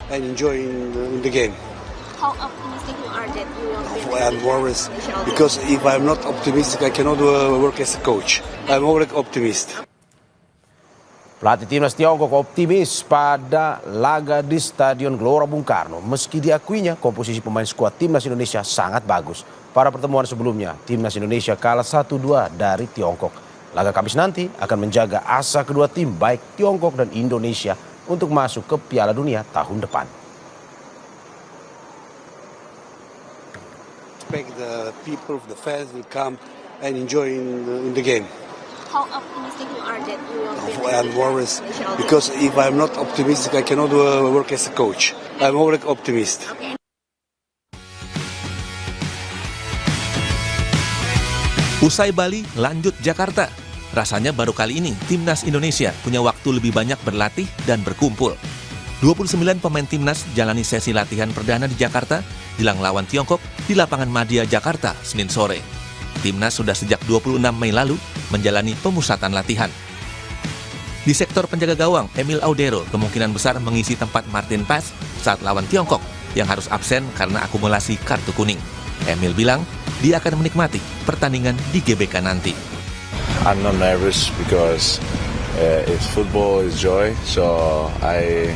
and enjoy in the game. How optimistic you are that you will win? I'm always, because if I'm not optimistic, I cannot work as a coach. I'm always optimist. Pelatih timnas Tiongkok optimis pada laga di Stadion Gelora Bung Karno. Meski diakuinya komposisi pemain skuad timnas Indonesia sangat bagus. Pada pertemuan sebelumnya, timnas Indonesia kalah 1-2 dari Tiongkok. Laga Kamis nanti akan menjaga asa kedua tim baik Tiongkok dan Indonesia untuk masuk ke Piala Dunia tahun depan. Expect the people, the fans will come and enjoy in the game. How optimistic you are that you will win? I'm always, because if I'm not optimistic, I cannot work as a coach. I'm always optimist. Usai Bali, lanjut Jakarta. Rasanya baru kali ini timnas Indonesia punya waktu lebih banyak berlatih dan berkumpul. 29 pemain timnas jalani sesi latihan perdana di Jakarta jelang lawan Tiongkok di lapangan Madia Jakarta Senin sore. Timnas sudah sejak 26 Mei lalu menjalani pemusatan latihan. Di sektor penjaga gawang, Emil Audero kemungkinan besar mengisi tempat Martin Paes saat lawan Tiongkok yang harus absen karena akumulasi kartu kuning. Emil bilang dia akan menikmati pertandingan di GBK nanti. I'm not nervous because it's football, it's joy. So I'm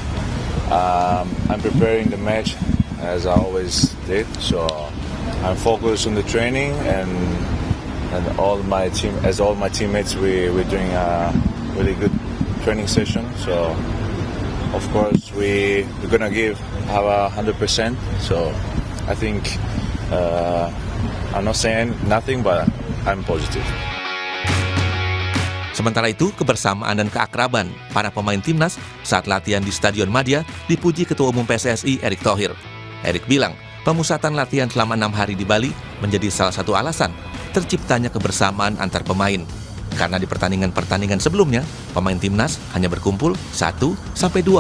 preparing the match as I always did. So I'm focused on the training and all my teammates we're doing a really good training session. So of course we're gonna have 100%. So I think I'm not saying nothing, but I'm positive. Sementara itu, kebersamaan dan keakraban para pemain timnas saat latihan di Stadion Madia dipuji Ketua Umum PSSI Erick Thohir. Erick bilang, pemusatan latihan selama 6 hari di Bali menjadi salah satu alasan terciptanya kebersamaan antar pemain. Karena di pertandingan-pertandingan sebelumnya, pemain timnas hanya berkumpul 1-2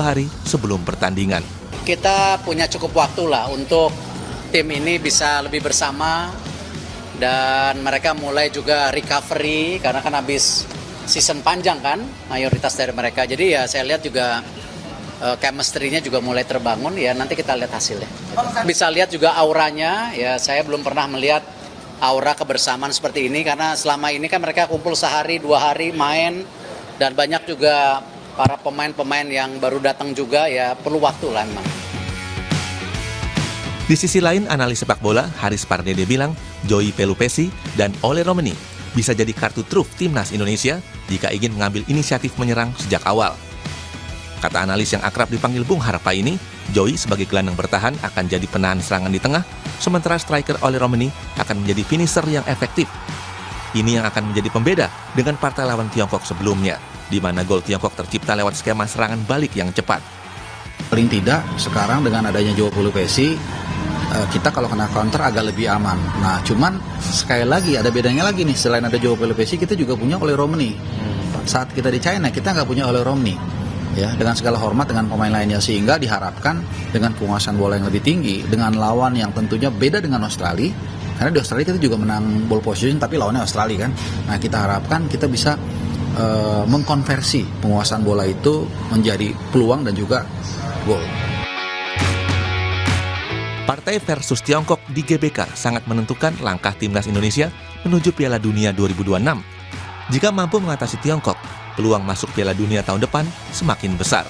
hari sebelum pertandingan. Kita punya cukup waktu lah untuk tim ini bisa lebih bersama dan mereka mulai juga recovery karena kan habis season panjang kan mayoritas dari mereka. Jadi ya saya lihat juga chemistry-nya juga mulai terbangun, ya nanti kita lihat hasilnya. Bisa lihat juga auranya, ya saya belum pernah melihat aura kebersamaan seperti ini karena selama ini kan mereka kumpul sehari 2 hari main dan banyak juga para pemain-pemain yang baru datang juga, ya perlu waktu lah memang. Di sisi lain, analis sepak bola Haris Pardede bilang Joey Pelupesi dan Ole Romeni bisa jadi kartu truf timnas Indonesia jika ingin mengambil inisiatif menyerang sejak awal. Kata analis yang akrab dipanggil Bung Harpa ini, Joey sebagai gelandang bertahan akan jadi penahan serangan di tengah, sementara striker Ole Romeni akan menjadi finisher yang efektif. Ini yang akan menjadi pembeda dengan partai lawan Tiongkok sebelumnya, di mana gol Tiongkok tercipta lewat skema serangan balik yang cepat. Paling tidak sekarang dengan adanya Joey Pelupesi, kita kalau kena counter agak lebih aman. Nah, cuman sekali lagi ada bedanya lagi nih, selain ada Joey Pelupesi, kita juga punya Ole Romeni. Saat kita di China, kita nggak punya Ole Romeni. Ya, dengan segala hormat dengan pemain lainnya, sehingga diharapkan dengan penguasaan bola yang lebih tinggi, dengan lawan yang tentunya beda dengan Australia, karena di Australia kita juga menang ball position, tapi lawannya Australia kan. Nah, kita harapkan kita bisa mengkonversi penguasaan bola itu menjadi peluang dan juga gol. Partai versus Tiongkok di GBK sangat menentukan langkah timnas Indonesia menuju Piala Dunia 2026. Jika mampu mengatasi Tiongkok, peluang masuk Piala Dunia tahun depan semakin besar.